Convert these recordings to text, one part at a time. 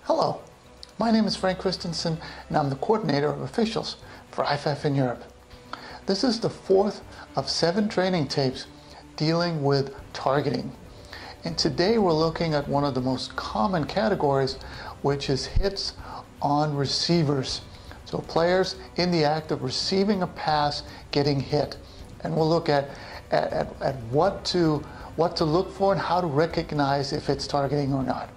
Hello, my name is Frank Christensen and I'm the coordinator of officials for IFAF in Europe. This is the fourth of 7 training tapes dealing with targeting. And today we're looking at one of the most common categories, which is hits on receivers. So players in the act of receiving a pass getting hit. And we'll look at what to look for and how to recognize if it's targeting or not.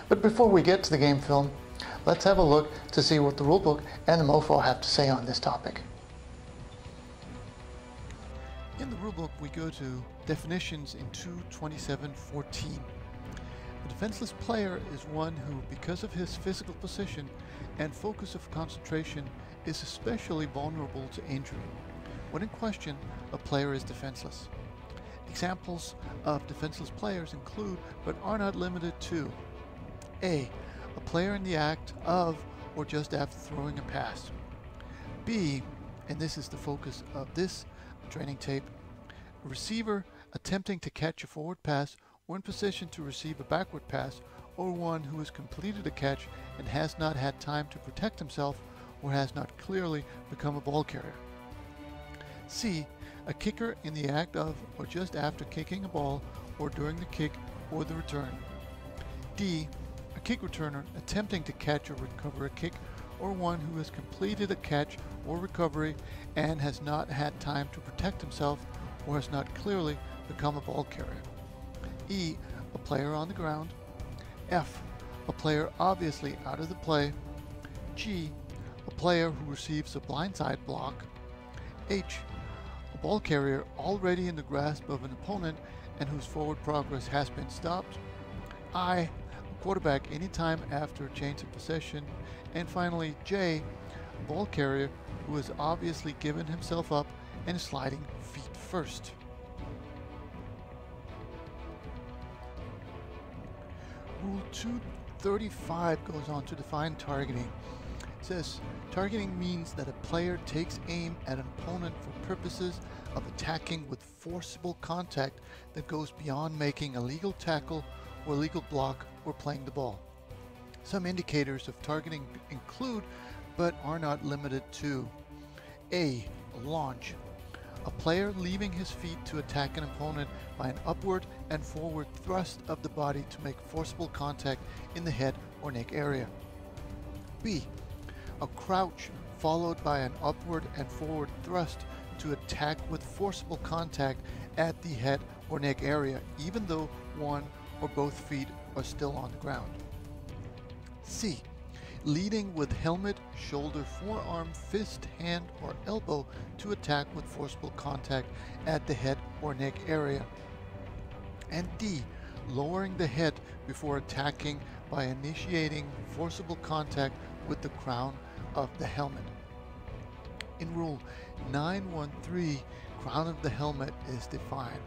But before we get to the game film, let's have a look to see what the rulebook and the MOFO have to say on this topic. In the rulebook, we go to definitions in 2:27:14. A defenseless player is one who, because of his physical position and focus of concentration, is especially vulnerable to injury. When in question, a player is defenseless. Examples of defenseless players include, but are not limited to: A player in the act of or just after throwing a pass. B, and this is the focus of this training tape, a receiver attempting to catch a forward pass or in position to receive a backward pass, or one who has completed a catch and has not had time to protect himself or has not clearly become a ball carrier. C, a kicker in the act of or just after kicking a ball or during the kick or the return. D, a kick returner attempting to catch or recover a kick, or one who has completed a catch or recovery and has not had time to protect himself or has not clearly become a ball carrier. E, a player on the ground. F, a player obviously out of the play. G, a player who receives a blindside block. H, a ball carrier already in the grasp of an opponent and whose forward progress has been stopped. I, quarterback anytime after a change of possession. And finally, J, a ball carrier who has obviously given himself up and is sliding feet first. Rule 235 goes on to define targeting. It says, targeting means that a player takes aim at an opponent for purposes of attacking with forcible contact that goes beyond making a legal tackle or legal block or playing the ball. Some indicators of targeting include, but are not limited to: A, launch, a player leaving his feet to attack an opponent by an upward and forward thrust of the body to make forcible contact in the head or neck area. B, a crouch followed by an upward and forward thrust to attack with forcible contact at the head or neck area, even though one or both feet are still on the ground. C, leading with helmet, shoulder, forearm, fist, hand, or elbow to attack with forcible contact at the head or neck area. And D, lowering the head before attacking by initiating forcible contact with the crown of the helmet. In Rule 913, crown of the helmet is defined.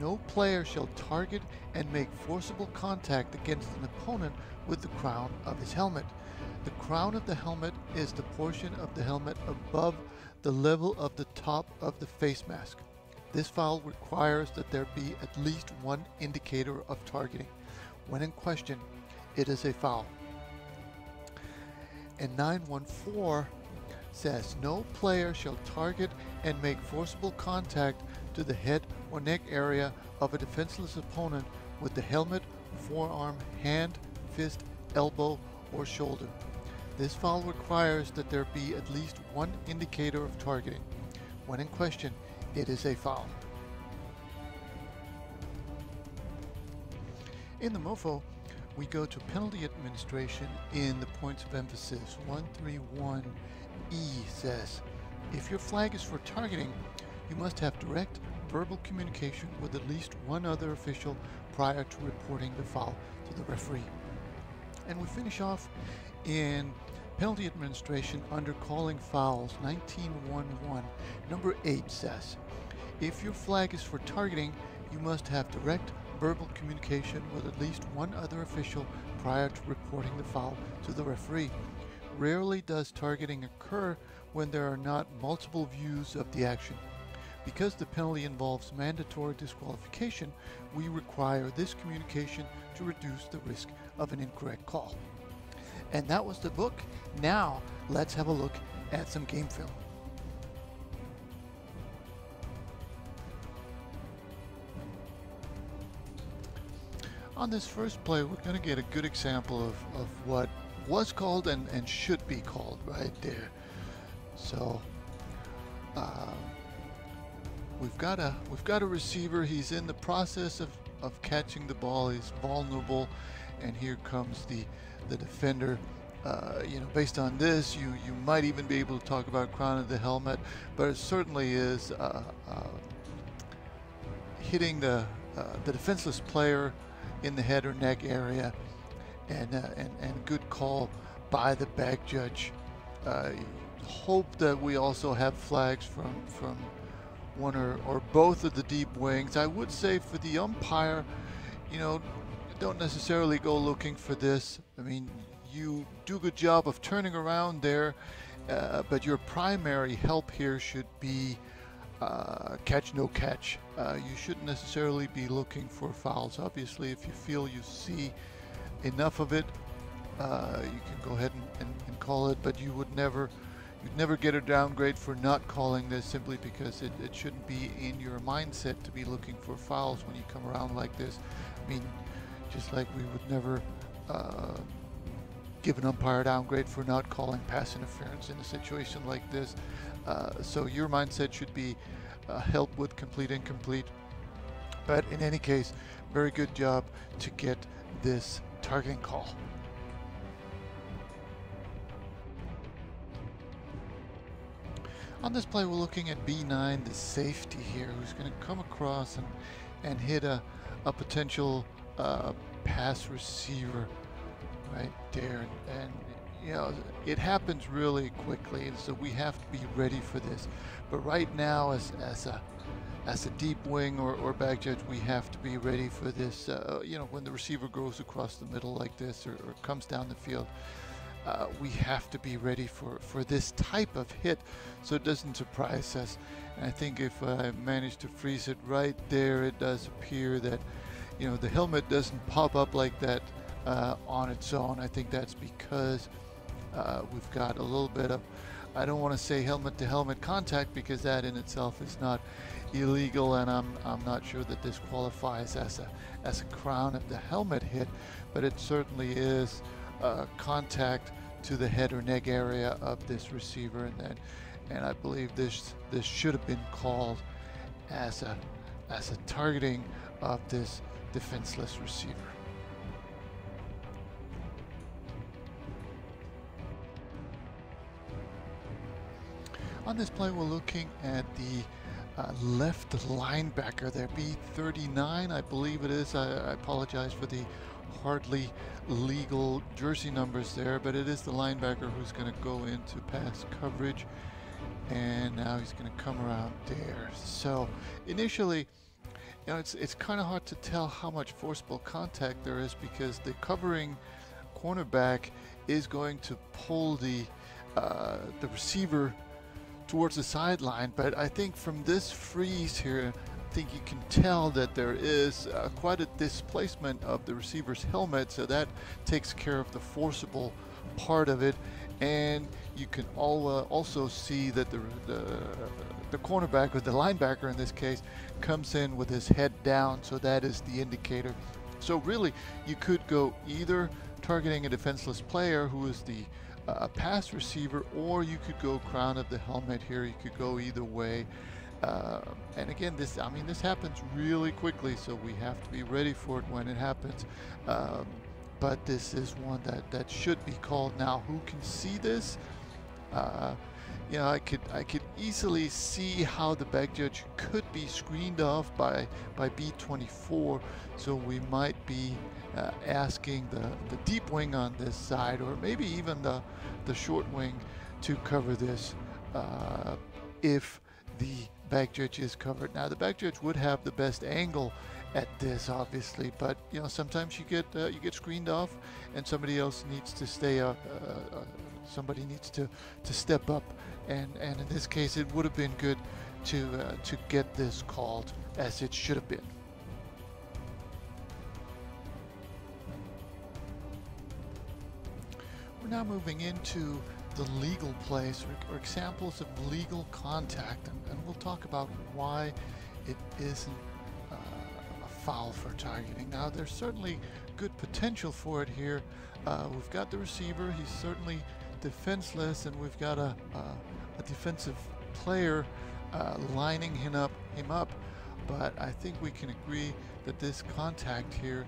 No player shall target and make forcible contact against an opponent with the crown of his helmet. The crown of the helmet is the portion of the helmet above the level of the top of the face mask. This foul requires that there be at least one indicator of targeting. When in question, it is a foul. And 914 says, no player shall target and make forcible contact to the head or neck area of a defenseless opponent with the helmet, forearm, hand, fist, elbow, or shoulder. This foul requires that there be at least one indicator of targeting. When in question, it is a foul. In the MOFO, we go to penalty administration in the points of emphasis. 131E says, if your flag is for targeting, you must have direct verbal communication with at least one other official prior to reporting the foul to the referee. And we finish off in penalty administration under calling fouls. 1911, number 8 says, if your flag is for targeting, you must have direct verbal communication with at least one other official prior to reporting the foul to the referee. Rarely does targeting occur when there are not multiple views of the action. Because the penalty involves mandatory disqualification, we require this communication to reduce the risk of an incorrect call. And that was the book. Now let's have a look at some game film. On this first play, we're going to get a good example of what was called and should be called right there. So we've got a receiver. He's in the process of catching the ball. He's vulnerable, and here comes the defender. Based on this, you might even be able to talk about crown of the helmet, but it certainly is hitting the defenseless player in the head or neck area, and good call by the back judge. Hope that we also have flags from one or both of the deep wings. I would say for the umpire, don't necessarily go looking for this. I mean, you do a good job of turning around there, but your primary help here should be catch, no catch. You shouldn't necessarily be looking for fouls. Obviously, if you feel you see enough of it, you can go ahead and call it, but you'd never get a downgrade for not calling this, simply because it shouldn't be in your mindset to be looking for fouls when you come around like this. I mean, just like we would never give an umpire a downgrade for not calling pass interference in a situation like this. So your mindset should be help with complete, incomplete. But in any case, very good job to get this targeting call. On this play, we're looking at B9, the safety here, who's going to come across and hit a potential pass receiver right there. And it happens really quickly, and so we have to be ready for this. But right now, as a deep wing or back judge, we have to be ready for this. When the receiver goes across the middle like this or comes down the field, we have to be ready for this type of hit, so it doesn't surprise us. And I think if I manage to freeze it right there, it does appear that the helmet doesn't pop up like that on its own. I think that's because we've got a little bit of, I don't want to say helmet to helmet contact, because that in itself is not illegal, and I'm not sure that this qualifies as a crown of the helmet hit, but it certainly is contact to the head or neck area of this receiver, and I believe this should have been called as a targeting of this defenseless receiver. On this play, we're looking at the left linebacker there, B39, I believe it is. I apologize for the hardly legal jersey numbers there, but it is the linebacker who's going to go into pass coverage, and now he's going to come around there. So initially, it's kind of hard to tell how much forcible contact there is, because the covering cornerback is going to pull the receiver towards the sideline. But I think from this freeze here, I think you can tell that there is quite a displacement of the receiver's helmet, so that takes care of the forcible part of it. And you can also see that the cornerback, or the linebacker in this case, comes in with his head down, so that is the indicator. So really, you could go either targeting a defenseless player who is the pass receiver, or you could go crown of the helmet here. You could go either way. And again, this happens really quickly, so we have to be ready for it when it happens. But this is one that should be called. Now, who can see this? I could easily see how the back judge could be screened off by B24, so we might be asking the deep wing on this side, or maybe even the short wing, to cover this if the back judge is covered. Now, the back judge would have the best angle at this, obviously, but sometimes you get screened off, and somebody else needs to stay up. Somebody needs to step up, and in this case, it would have been good to get this called as it should have been. We're now moving into the legal plays or examples of legal contact, and we'll talk about why it isn't a foul for targeting. Now, there's certainly good potential for it here. We've got the receiver, he's certainly defenseless, and we've got a defensive player lining him up, but I think we can agree that this contact here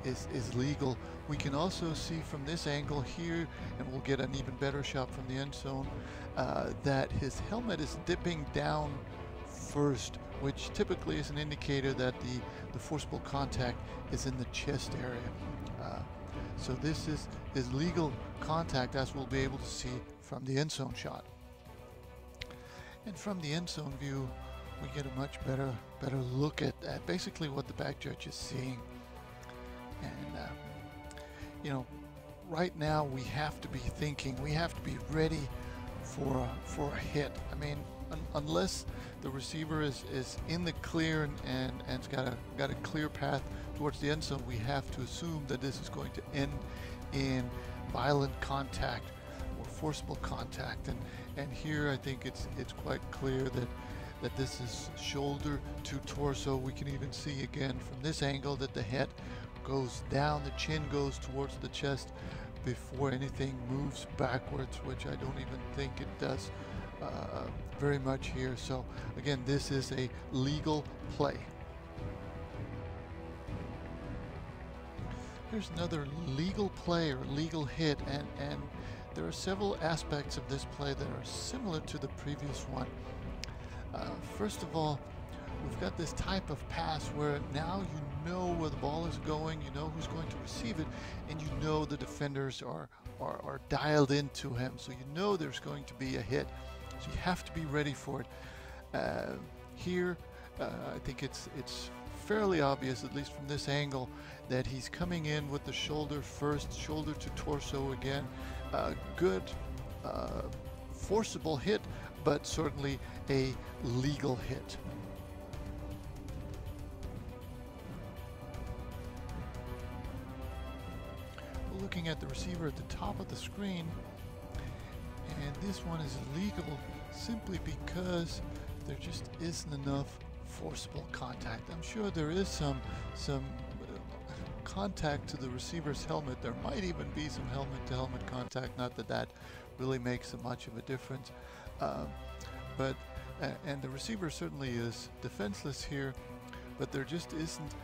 is legal. We can also see from this angle here, and we'll get an even better shot from the end zone, that his helmet is dipping down first, which typically is an indicator that the forcible contact is in the chest area. So this is legal contact, as we'll be able to see from the end zone shot. And from the end zone view, we get a much better look at basically what the back judge is seeing. And you know, right now we have to be thinking, we have to be ready for a hit. I mean, unless the receiver is in the clear and's got a clear path towards the end zone, we have to assume that this is going to end in violent contact or forcible contact. And here I think it's quite clear that this is shoulder to torso. We can even see again from this angle that the head goes down, the chin goes towards the chest before anything moves backwards, which I don't even think it does very much here. So again, this is a legal play. Here's another legal play or legal hit, and there are several aspects of this play that are similar to the previous one. First of all, we've got this type of pass where now you know where the ball is going, you know who's going to receive it, and you know the defenders are dialed into him, so you know there's going to be a hit. So you have to be ready for it. Here, I think it's fairly obvious, at least from this angle, that he's coming in with the shoulder first, shoulder to torso again. Good forcible hit, but certainly a legal hit. We're looking at the receiver at the top of the screen, and this one is illegal simply because there just isn't enough forcible contact. I'm sure there is some contact to the receiver's helmet. There might even be some helmet-to-helmet contact, not that that really makes much of a difference. But the receiver certainly is defenseless here, but there just isn't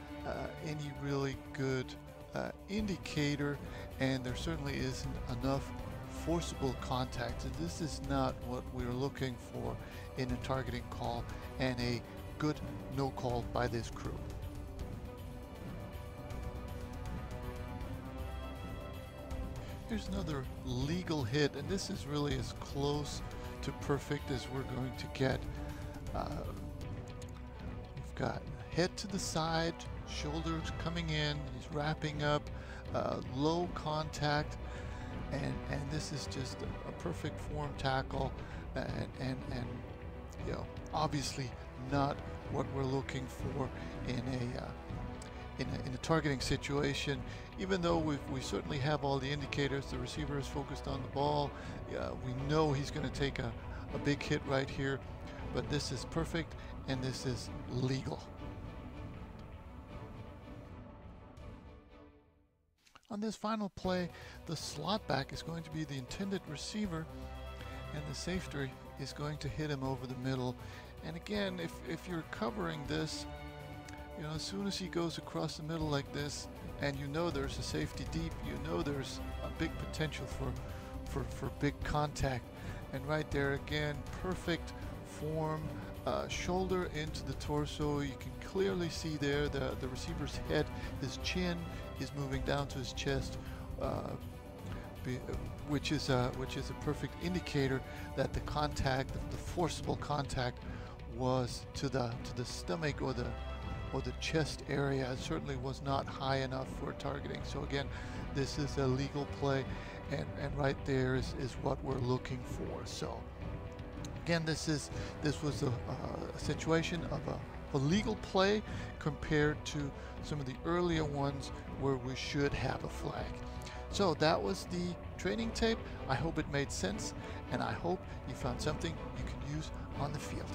any really good indicator, and there certainly isn't enough forcible contact. And this is not what we're looking for in a targeting call and a good no call by this crew. Here's another legal hit, and this is really as close to perfect as we're going to get. We've got head to the side, shoulders coming in, he's wrapping up, low contact, and this is just a perfect form tackle, and you know, obviously not what we're looking for in a targeting situation. Even though we certainly have all the indicators, the receiver is focused on the ball, we know he's going to take a big hit right here, but this is perfect and this is legal. On this final play, the slot back is going to be the intended receiver, and the safety is going to hit him over the middle. And again, if you're covering this, you know, as soon as he goes across the middle like this, and you know there's a safety deep, you know there's a big potential for big contact. And right there again, perfect form, shoulder into the torso. You can clearly see there the receiver's head, his chin is moving down to his chest, which is a perfect indicator that the contact, the forcible contact, was to the stomach or the chest area. It certainly was not high enough for targeting. So again, this is a legal play, and right there is what we're looking for. So again, this was a situation of a legal play compared to some of the earlier ones where we should have a flag. So that was the training tape. I hope it made sense, and I hope you found something you can use on the field.